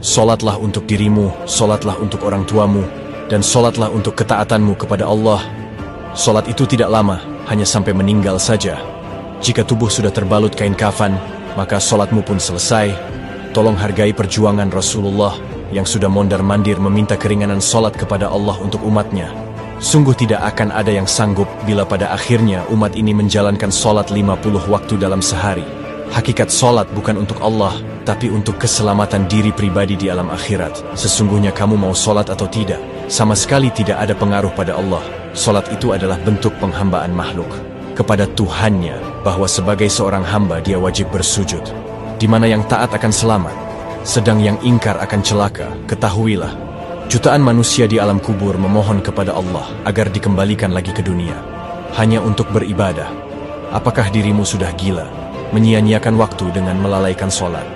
Solatlah untuk dirimu, solatlah untuk orang tuamu, dan solatlah untuk ketaatanmu kepada Allah. Solat itu tidak lama, hanya sampai meninggal saja. Jika tubuh sudah terbalut kain kafan, maka solatmu pun selesai. Tolong hargai perjuangan Rasulullah yang sudah mondar-mandir meminta keringanan solat kepada Allah untuk umatnya. Sungguh tidak akan ada yang sanggup bila pada akhirnya umat ini menjalankan solat 50 waktu dalam sehari. Hakikat solat bukan untuk Allah, tapi untuk keselamatan diri pribadi di alam akhirat. Sesungguhnya kamu mau solat atau tidak, sama sekali tidak ada pengaruh pada Allah. Solat itu adalah bentuk penghambaan makhluk kepada Tuhannya, bahwa sebagai seorang hamba dia wajib bersujud. Di mana yang taat akan selamat, sedang yang ingkar akan celaka. Ketahuilah, jutaan manusia di alam kubur memohon kepada Allah agar dikembalikan lagi ke dunia, hanya untuk beribadah. Apakah dirimu sudah gila, menyia-nyiakan waktu dengan melalaikan solat?